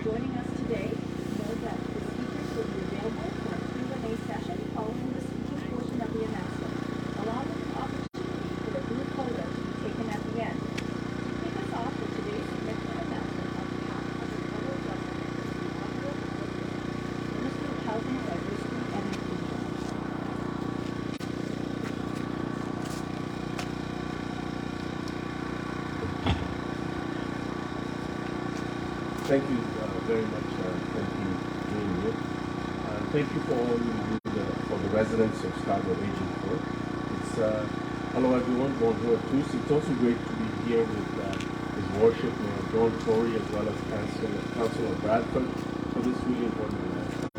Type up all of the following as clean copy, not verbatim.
joining us today. Know that the speakers will be available for a Q&A session following the speaking portion of the announcement, along with an opportunity for the group photo to be taken at the end. To kick us off with today's significant announcement on behalf of the federal government is the Honorable Minister of Housing, Diversity and Inclusion. Thank you very much. Thank you, Jane. Thank you for all you do for the residents of Scarborough Agent Court. It's hello everyone, bonjour à tous. It's also great to be here with His Worship Mayor John Tory as well as Councillor Bradford for this really important announcement.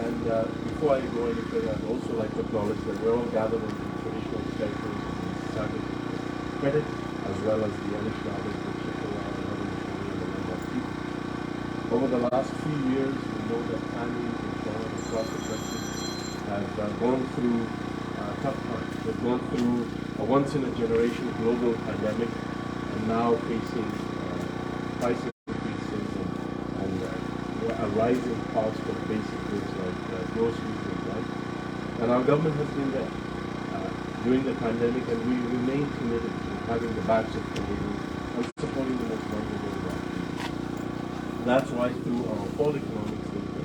And before I go any further, I'd also like to acknowledge that we're all gathered on the traditional territories of the Mississauga credit as well as the Anishinaabe, the Chippewa, the Haudenosaunee, and the Wendat people. Over the last few years, we know that families in Toronto and across the country have gone through tough times. They've gone through a once-in-a-generation global pandemic and now facing price increases and a rising cost of basic goods like groceries and rent. And our government has been there during the pandemic, and we remain committed to having the backs of Canadians and supporting the most vulnerable of our people. That's why through our fall economic statement,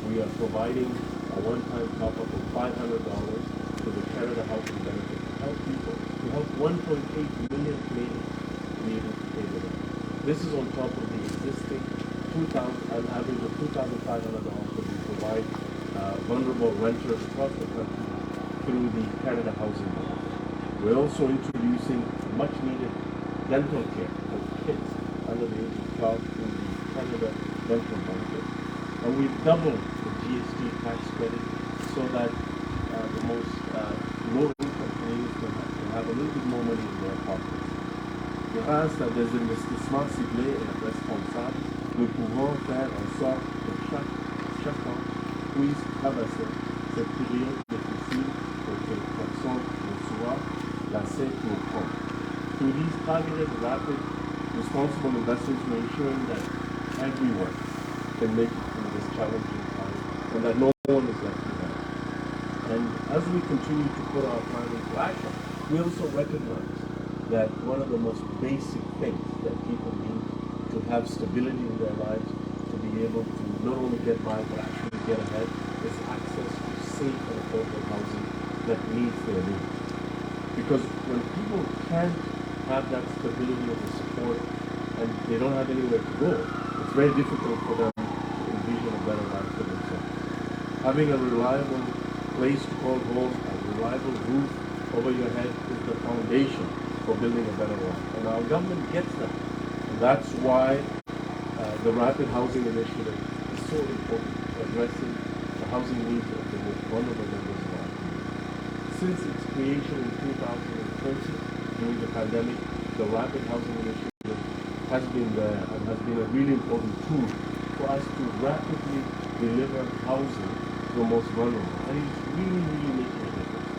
we are providing a one-time top-up of $500 to the Canada Housing Benefit to help people, to help 1.8 million Canadians be able to pay the rent. This is on top of the existing an average of $2,500 that we provide vulnerable renters across the country through the Canada Housing Benefit. We're also introducing much-needed dental care for kids under the age of 12 through the Canada Dental Benefit. And we've doubled the GST tax credit so that the most low-income Canadians can have a little bit more money in their pockets. Grâce à des investissements ciblés et responsables, nous pouvons faire en sorte que chacun puisse traverser cette période difficile et que personne ne soit laissé pour compte. Through these targeted, rapid, responsible investments, we're ensuring that everyone can make it through this challenging time and that no one is left behind. And as we continue to put our plan into action, we also recognize that one of the most basic things that people need to have stability in their lives, to be able to not only get by but actually get ahead, is access to safe and affordable housing that meets their needs. Because when people can't have that stability of the support and they don't have anywhere to go, it's very difficult for them to envision a better life for themselves. Having a reliable place to call home, a reliable roof over your head is the foundation for building a better life. And our government gets that. And that's why the Rapid Housing Initiative is so important for addressing the housing needs of the most vulnerable members of our community. Since its creation in 2020, during the pandemic, the Rapid Housing Initiative has been there and has been a really important tool for us to rapidly deliver housing to the most vulnerable. And it's really, really making a difference.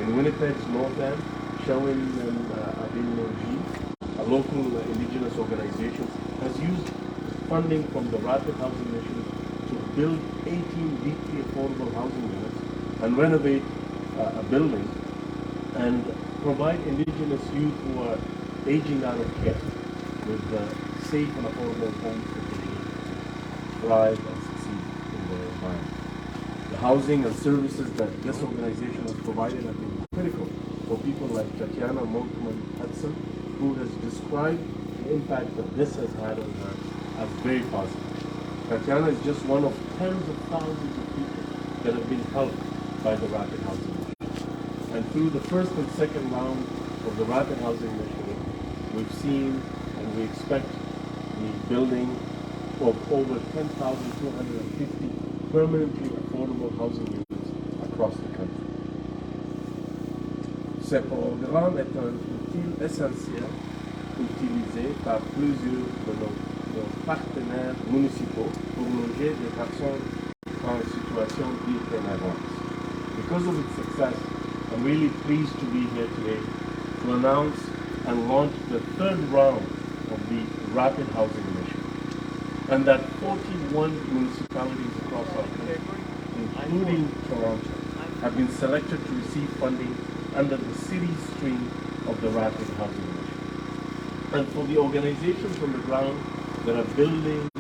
In Winnipeg's North End, Sherwin and Abin a local indigenous organization, has used funding from the Rapid Housing Initiative to build 18 deeply affordable housing units and renovate a building and provide indigenous youth who are aging out of care with safe and affordable homes that they need to thrive and succeed in their environment. The housing and services that this organization has provided have been critical for people like Tatiana Monkman-Hudson, who has described the impact that this has had on her as very positive. Tatiana is just one of tens of thousands of people that have been helped by the Rapid Housing Initiative. And through the first and second round of the Rapid Housing Initiative, we've seen and we expect the building of over 10,250 permanently affordable housing units across the country. Ce programme est un outil essentiel utilisé par plusieurs de nos partenaires municipaux pour loger des personnes en situation d'itinérance. Because of its success, I'm really pleased to be here today to announce and launch the third round of the Rapid Housing Initiative. and that 41 municipalities across our country, including Toronto, have been selected to receive funding under the city stream of the Rapid Housing Initiative. And for the organizations on the ground that are building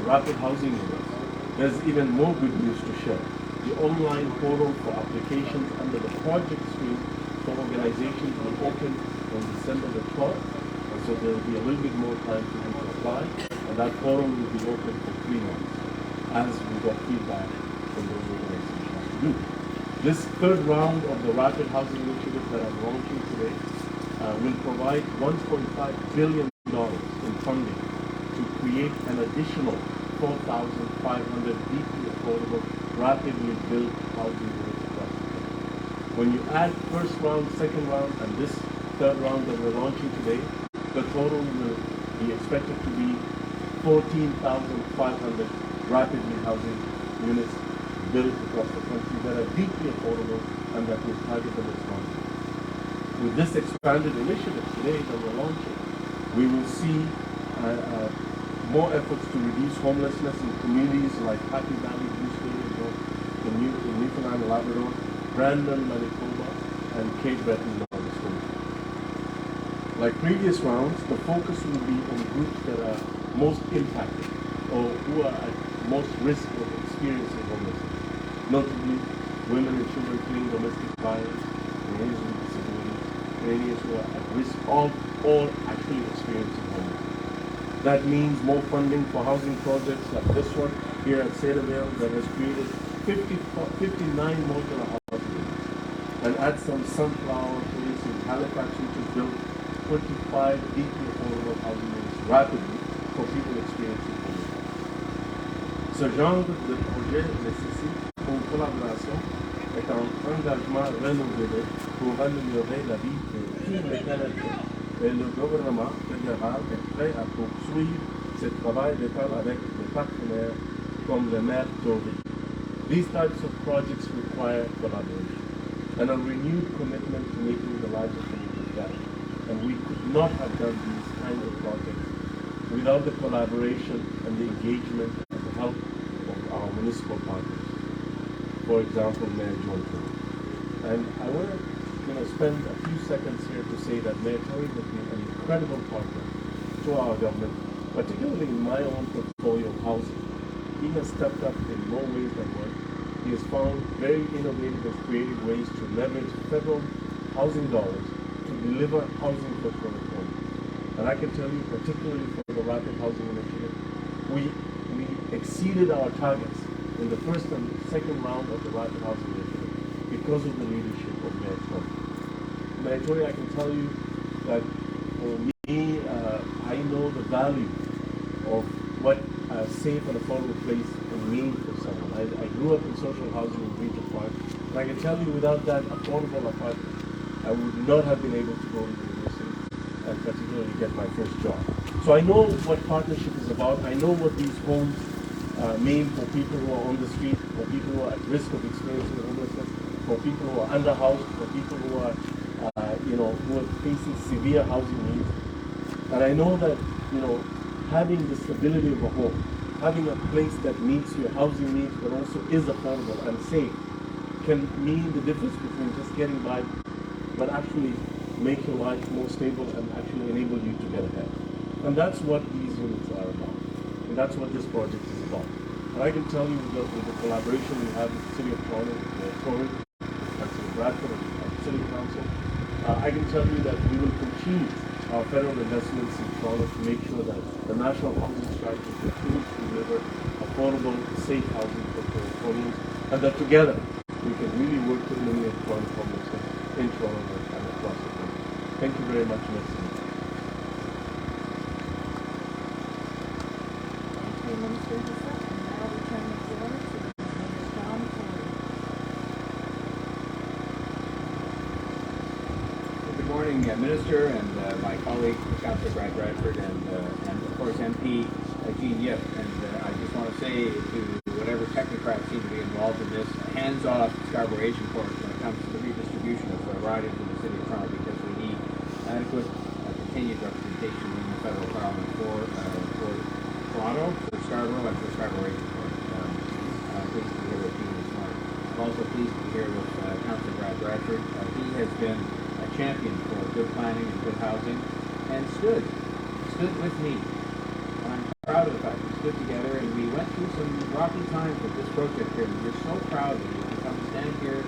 rapid housing units, there's even more good news to share. The online portal for applications under the project stream for organizations will open on December the 12th, and so there will be a little bit more time for you to apply, and that portal will be open for 3 months, as we got feedback from those organizations to do. This third round of the Rapid Housing Initiative that I'm launching today will provide $1.5 billion in funding to create an additional 4,500 deeply affordable, rapidly built housing units across the country. When you add first round, second round, and this third round that we're launching today, the total will be expected to be 14,500 rapidly housing units built across the country that are deeply affordable and that will target the most vulnerable. With this expanded initiative today that we're launching, we will see more efforts to reduce homelessness in communities like Happy Valley, in Newfoundland and Labrador, Brandon, Manitoba, and Cape Breton, Nova Scotia. Like previous rounds, the focus will be on groups that are most impacted or who are at most risk of experiencing homelessness, notably women and children fleeing domestic violence, Canadians with disabilities, Canadians who are at risk of or actually experiencing homelessness. That means more funding for housing projects like this one here at Cedarvale that has created 59 modular housing units, and add some sunflower trees in Halifax, which has built 25 deeply affordable housing units rapidly for people experiencing homelessness. Ce genre de projet nécessite une collaboration et un engagement renouvelé pour améliorer la vie de tous les Canadiens. Et le gouvernement fédéral est prêt à poursuivre ce travail d'école avec des partenaires comme le maire Tory. These types of projects require collaboration and a renewed commitment to making the lives of people better. And we could not have done these kinds of projects without the collaboration and the engagement and the help of our municipal partners. For example, Mayor John Tory. And I want to spend a few seconds here to say that Mayor Tory has been an incredible partner to our government, particularly in my own portfolio of housing. He has stepped up in more ways than one. He has found very innovative and creative ways to leverage federal housing dollars to deliver housing for California. And I can tell you, particularly for the Rapid Housing Initiative, we exceeded our targets in the first and second round of the Rapid Housing Initiative because of the leadership of Mayor Tory. Mayor Tory, I can tell you that for me, I know the value of what a safe and affordable place can mean for someone. I grew up in social housing in Regent Park, and I can tell you without that affordable apartment, I would not have been able to go to university and particularly get my first job. So I know what partnership is about. I know what these homes mean for people who are on the street, for people who are at risk of experiencing homelessness, for people who are underhoused, for people who are, who are facing severe housing needs. And I know that, having the stability of a home, having a place that meets your housing needs but also is affordable and safe can mean the difference between just getting by, but actually make your life more stable and actually enable you to get ahead. And that's what these units are about. And that's what this project is about. And I can tell you with the collaboration we have with the City of Toronto, with Tory, Councillor Bradford, and the City Council, I can tell you that we will continue our federal investments in Toronto to make sure that the national housing strategy continues to deliver affordable, safe housing for Torontonians, and that together we can really work to eliminate chronic homelessness in Toronto and across the country. Thank you very much, Merci. Thank you, Minister Hussen. And now we turn the floor to Mayor John Tory. Good morning, Minister, and my colleague, Councillor Brad Bradford, and of course MP Jean Yip. And I just want to say to whatever technocrats seem to be involved in this, hands-off Scarborough Agincourt when it comes to the redistribution of ridings in the City of Toronto, because we need adequate continued representation in the federal parliament for Toronto, for Scarborough, and for Scarborough Region Court. I'm pleased to be here with you this morning. I'm also pleased to be here with Councillor Brad Bradford. He has been a champion for good planning and good housing, and stood with me. And I'm proud of the fact we stood together and we went through some rocky times with this project here. And we're so proud that you can come stand here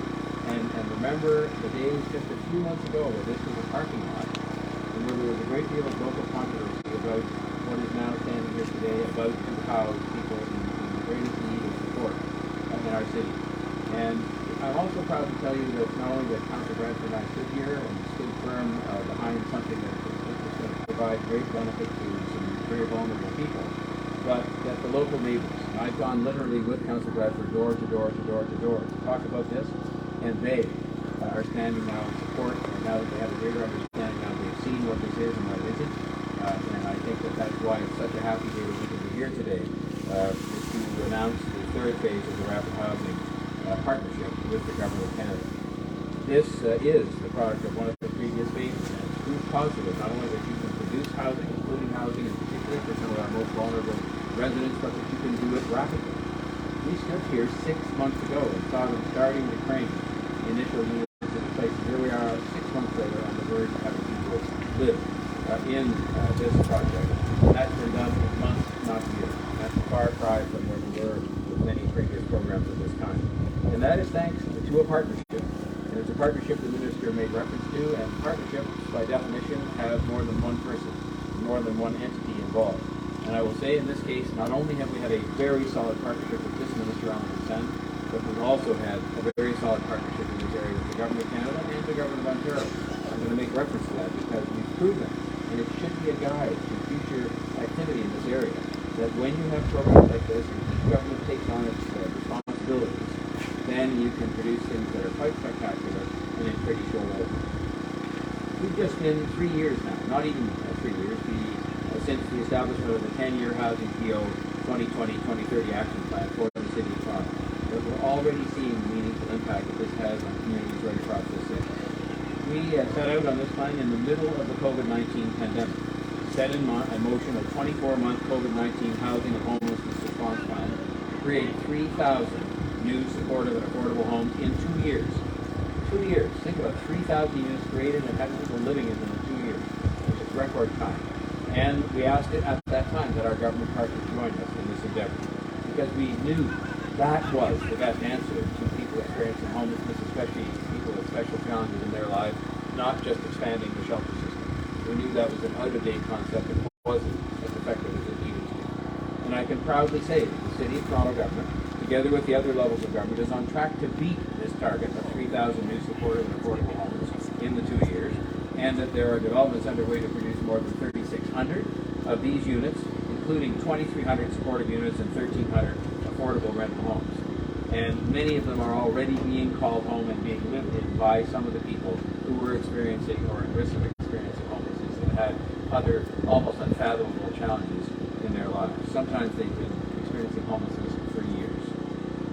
and remember the days just a few months ago where this was a parking lot and where there was a great deal of local controversy about what is now standing here today about to house people in the greatest need of support in our city. And I'm also proud to tell you that not only that Councillor Bradford and I stood here and stood firm behind something that is going to provide great benefit to some very vulnerable people, but that the local neighbors, and I've gone literally with Councillor Bradford door to door to door to door to talk about this, and they are standing now in support, and now that they have a greater understanding, now they've seen what this is and what it isn't, and I think that that's why it's such a happy day that we can be here today to announce the third phase of the rapid housing partnership with the Government of Canada. This is the product of one of the previous phases, and it's proof positive, not only that you can produce housing, including housing in particular for some of our most vulnerable residents, but that you can do it rapidly. We stood here 6 months ago and saw them starting to crane the initial units into place. Here we are 6 months later on the verge of having people live in this project. And that's been done in months, not years. And that's a far cry from where we were with many previous programs of this kind. And that is thanks to a partnership. And it's a partnership the Minister made reference to, and partnerships, by definition, have more than one person, more than one entity involved. And I will say in this case, not only have we had a very solid partnership with this Minister, Ahmed Hussen, but we've also had a very solid partnership in this area with the Government of Canada and the Government of Ontario. I'm going to make reference to that because we've proven, and it should be a guide to future activity in this area, that when you have programs like this and each government takes on its responsibilities, then you can produce things that are quite spectacular and in pretty short order. We've just been 3 years now, not even 3 years, since the establishment of the 10-year Housing PO 2020-2030 Action Plan for the City of Toronto. But we're already seeing the meaningful impact that this has on communities right across the city. We set out on this plan in the middle of the COVID-19 pandemic, set in motion a 24-month COVID-19 housing and homelessness response plan to create 3,000 new supportive and affordable homes in 2 years. 2 years. Think about 3,000 units created and having people living in them in 2 years, which is record time. And we asked it at that time that our government partners join us in this endeavor, because we knew that was the best answer to people experiencing homelessness, especially people with special challenges in their lives, not just expanding the shelter system. We knew that was an out-of-date concept and wasn't as effective as it needed to be. And I can proudly say that the City of Toronto government, together with the other levels of government, is on track to beat this target of 3,000 new supportive and affordable homes in the 2 years, and that there are developments underway to produce more than 3,600 of these units, including 2,300 supportive units and 1,300 affordable rental homes. And many of them are already being called home and being lived in by some of the people who were experiencing or at risk of experiencing homelessness and had other almost unfathomable challenges in their lives. Sometimes they've been experiencing homelessness for years.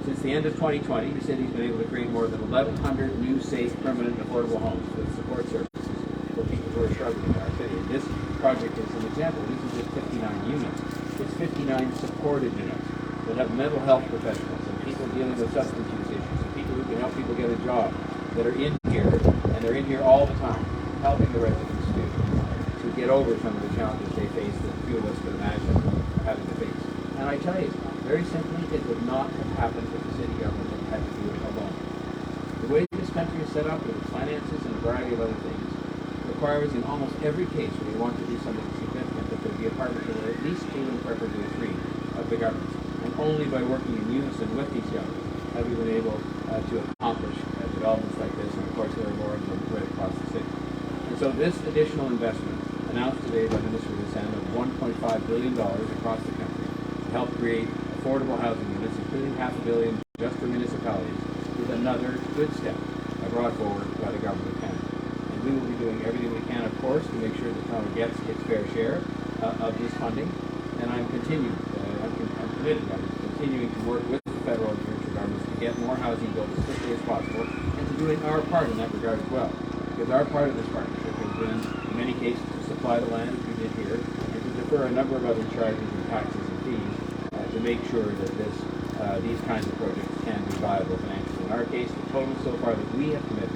Since the end of 2020, the city's been able to create more than 1,100 new, safe, permanent, affordable homes with support services for people who are struggling in our city. And this project is an example. This is just 59 units. It's 59 supported units that have mental health professionals and people dealing with substance use issues and people who can help people get a job that are in here, and they're in here all the time, helping the residents to get over some of the challenges they face that few of us could imagine having to face. And I tell you, very simply, it would not have happened if the city government had to do it alone. The way this country is set up with its finances and a variety of other things requires in almost every case where you want to do something significant that there be a partnership with at least 2 and preferably 3 of the governments. And only by working in unison with these governments have we been able to accomplish developments like this, and of course there are more of them right across the city. And so this additional investment, announced today by Minister Hussen, of $1.5 billion across the country to help create affordable housing units, including $500 million just for municipalities, is another good step brought forward by the Government of Canada. And we will be doing everything we can, of course, to make sure that Toronto gets its fair share of this funding. And I'm committed, I'm continuing to work with the federal and provincial governments to get more housing built as quickly as possible, and to doing our part in that regard as well. Because our part of this partnership has been, in many cases, to supply the land, as we did here, and to defer a number of other charges and taxes and fees to make sure that these kinds of projects can be viable financially. In our case, the total so far that we have committed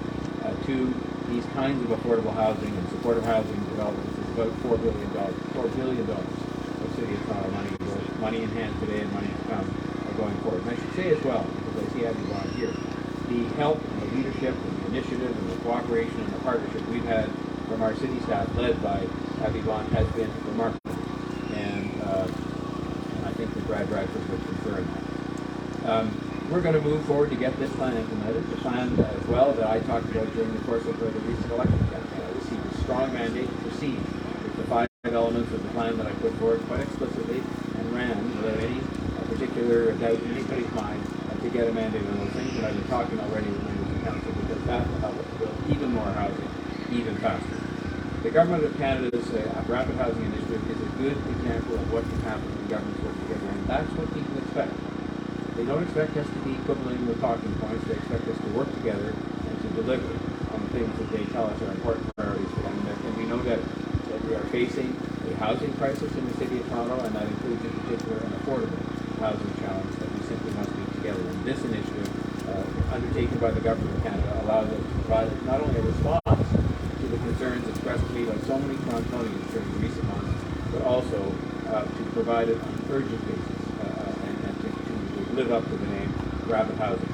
to these kinds of affordable housing and supportive housing developments is about $4 billion. $4 billion of City of Toronto money, both money in hand today and money to come, are going forward. And I should say as well, because I see Abby Bond here, the help and the leadership and the initiative and the cooperation and the partnership we've had from our city staff led by Abby Bond has been remarkable. And I think that Brad Bradford would confirm that. We're going to move forward to get this plan implemented. The plan as well that I talked about during the course of the recent election campaign. I received a strong mandate to proceed with the 5 elements of the plan that I put forward quite explicitly and ran without any particular doubt in anybody's mind to get a mandate on those things. And I've been talking already with members of council because that will help us build even more housing, even faster. The Government of Canada's Rapid Housing Initiative is a good example of what can happen when governments work together, and that's what people expect. They don't expect us to be quibbling with talking points. They expect us to work together and to deliver on the things that they tell us are important priorities for them. And we know that we are facing a housing crisis in the City of Toronto, and that includes in particular an affordable housing challenge that we simply must meet together. And this initiative, undertaken by the Government of Canada, allows us to provide not only a response to the concerns expressed to me by so many Torontonians during the recent months, but also to provide it on an urgent basis live up to the name Rapid Housing.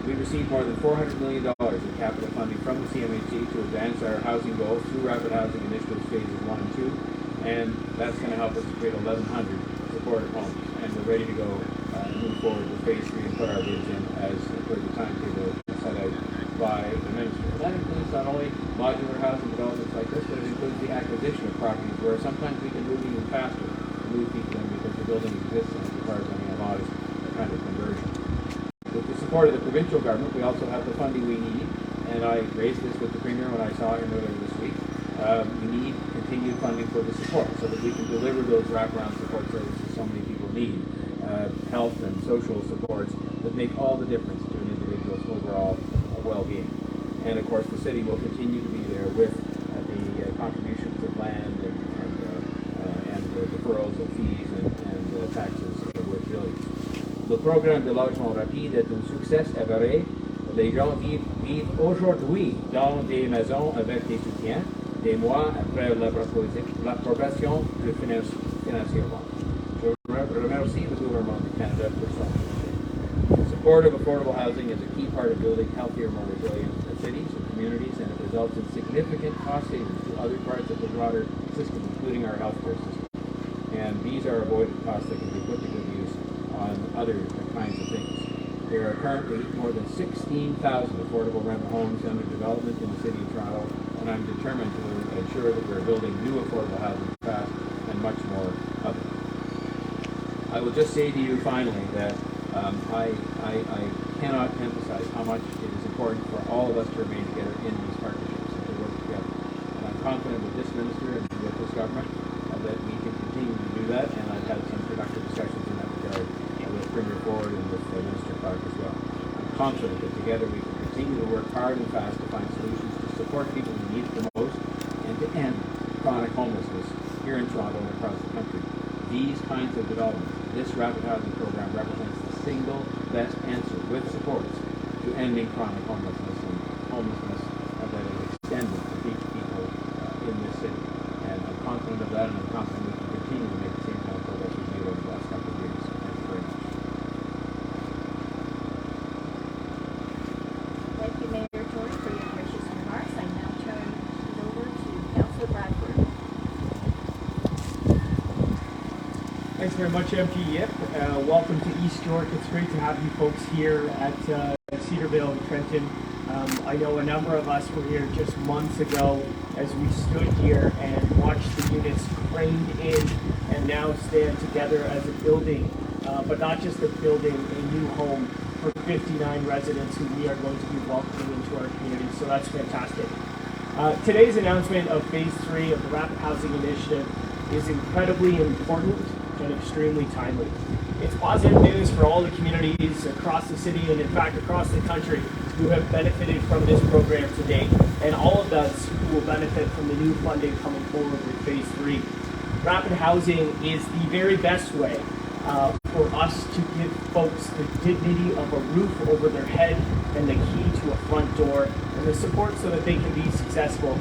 We received more than $400 million in capital funding from the CMHC to advance our housing goals through Rapid Housing Initiatives Phases 1 and 2, and that's going to help us to create 1,100 supportive homes. And we're ready to go and move forward with Phase 3 and put our bids in as per the timetable set out by the Minister. And that includes not only modular housing developments like this, but it includes the acquisition of properties where sometimes we can move even faster to move people in because the building exists and it requires only a modest kind of conversion. With the support of the provincial government, we also have the funding we need, and I raised this with the Premier when I saw him earlier this week. We need continued funding for the support so that we can deliver those wraparound support services so many people need, health and social supports that make all the difference to an individual's overall well-being. And of course, the city will continue to be there with the contributions of land and the deferrals of fees and taxes worth billions. Le programme de logement rapide est un succès avéré. Les gens vivent aujourd'hui dans des maisons avec des soutiens, des mois après l'approbation du financièrement. Je remercie le gouvernement du Canada pour son soutien. Support of affordable housing is a key part of building healthier, more resilient cities and communities, and it results in significant cost savings to other parts of the broader system, including our healthcare system. And these are avoided costs that can be put to good use on other kinds of things. There are currently more than 16,000 affordable rental homes under development in the City of Toronto, and I'm determined to ensure that we're building new affordable housing fast and much more of it. I will just say to you finally that I cannot emphasize how much it is important for all of us to remain together in these partnerships and to work together. And I'm confident with this minister and with this government that we can continue to do that, and I've had some productive discussions in that regard with Premier Ford and with Minister Clark as well. I'm confident that together we can continue to work hard and fast to find solutions to support people who need it the most and to end chronic homelessness here in Toronto and across the country. These kinds of developments, this rapid housing program represents the single best answer with supports to ending chronic homelessness that is extended to people in this city. And I'm confident of that, and I'm confident we can continue to make the same kind of progress we've made over the last couple of years. Thank you very much. Thank you, Mayor Tory, for your gracious remarks. I now turn it over to Councillor Bradford. Thanks very much, MP Yip. Welcome to East York. It's great to have you folks here at Cedarville and Trenton. I know a number of us were here just months ago as we stood here and watched the units craned in and now stand together as a building, but not just a building, a new home for 59 residents who we are going to be welcoming into our community. So that's fantastic. Today's announcement of Phase 3 of the Rapid Housing Initiative is incredibly important and extremely timely. It's positive news for all the communities across the city and in fact across the country who have benefited from this program to date, and all of those who will benefit from the new funding coming forward with Phase 3. rapid housing is the very best way for us to give folks the dignity of a roof over their head and the key to a front door and the support so that they can be successful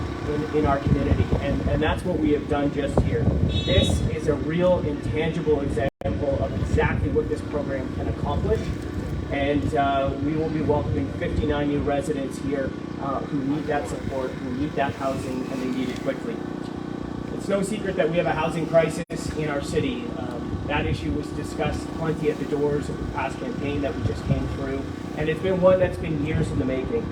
in our community. And that's what we have done just here. This is a real intangible example of exactly what this program can accomplish. And we will be welcoming 59 new residents here who need that support, who need that housing, and they need it quickly. It's no secret that we have a housing crisis in our city. That issue was discussed plenty at the doors of the past campaign that we just came through, and it's been one that's been years in the making.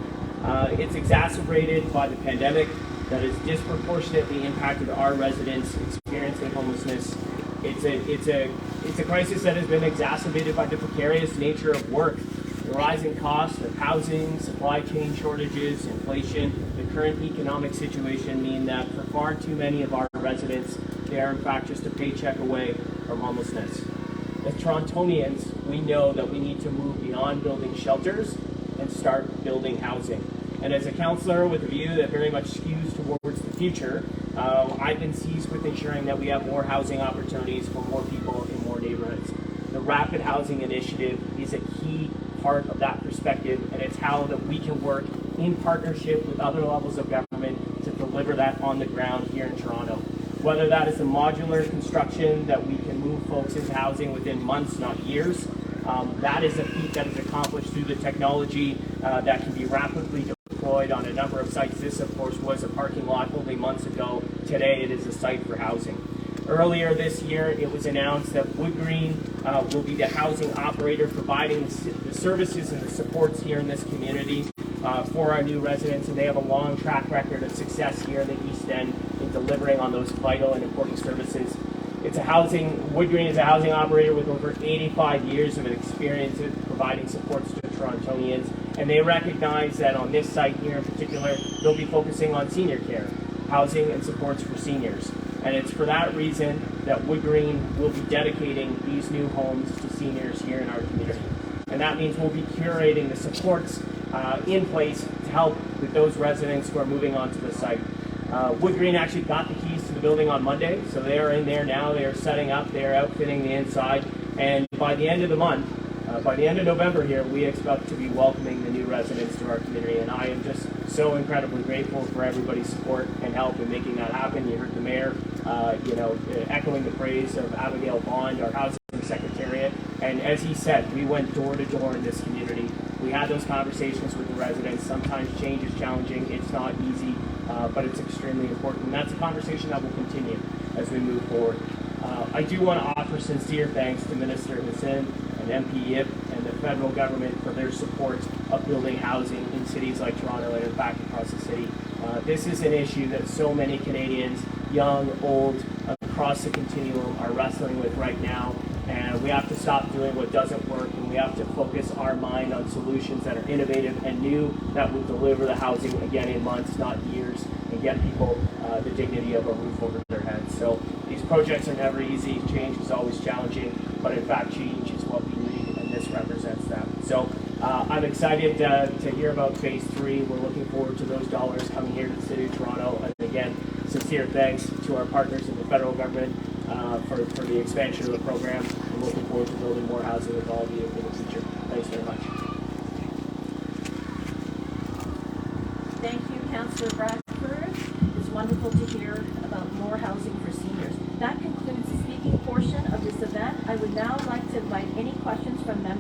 It's exacerbated by the pandemic that has disproportionately impacted our residents experiencing homelessness. It's a crisis that has been exacerbated by the precarious nature of work, the rising cost of housing, supply chain shortages, inflation. The current economic situation mean that for far too many of our residents, they are in fact just a paycheck away from homelessness. As Torontonians, we know that we need to move beyond building shelters and start building housing. And as a councillor with a view that very much skews towards the future, I've been seized with ensuring that we have more housing opportunities for more people in more neighborhoods. The Rapid Housing Initiative is a key part of that perspective, and it's how that we can work in partnership with other levels of government to deliver that on the ground here in Toronto. Whether that is the modular construction that we can move folks into housing within months, not years, that is a feat that is accomplished through the technology that can be rapidly deployed on a number of sites. This, of course, was a parking lot only months ago. Today, it is a site for housing. Earlier this year, it was announced that Wood Green will be the housing operator providing the services and the supports here in this community for our new residents, and they have a long track record of success here in the East End in delivering on those vital and important services. Wood Green is a housing operator with over 85 years of experience in providing supports to Torontonians, and they recognize that on this site here in particular, they'll be focusing on senior care, housing and supports for seniors. And it's for that reason that Wood Green will be dedicating these new homes to seniors here in our community. And that means we'll be curating the supports in place to help with those residents who are moving onto the site. Wood Green actually got the keys to the building on Monday, so they are in there now. They are setting up, they are outfitting the inside, and by the end of the month, by the end of November here, we expect to be welcoming the new residents to our community, and I am just so incredibly grateful for everybody's support and help in making that happen. You heard the mayor, echoing the praise of Abigail Bond, our housing secretariat, and as he said, we went door to door in this community. We had those conversations with the residents. Sometimes change is challenging. It's not easy, but it's extremely important. And that's a conversation that will continue as we move forward. I do want to offer sincere thanks to Minister Hussen and MP Yip and the federal government for their support of building housing in cities like Toronto and in fact across the city. This is an issue that so many Canadians, young, old, across the continuum are wrestling with right now. And we have to stop doing what doesn't work, and we have to focus our mind on solutions that are innovative and new that will deliver the housing again in months, not years, and get people the dignity of a roof over their heads. So these projects are never easy. Change is always challenging, but in fact, change is what we need, and this represents that. So I'm excited to hear about Phase 3. We're looking forward to those dollars coming here to the City of Toronto. And again, sincere thanks to our partners in the federal government for the expansion of the program. I'm looking forward to building more housing with all of you in the future. Thanks very much. Thank you, Councillor Bradford. It's wonderful to hear about more housing for seniors. That concludes the speaking portion of this event. I would now like to invite any questions from members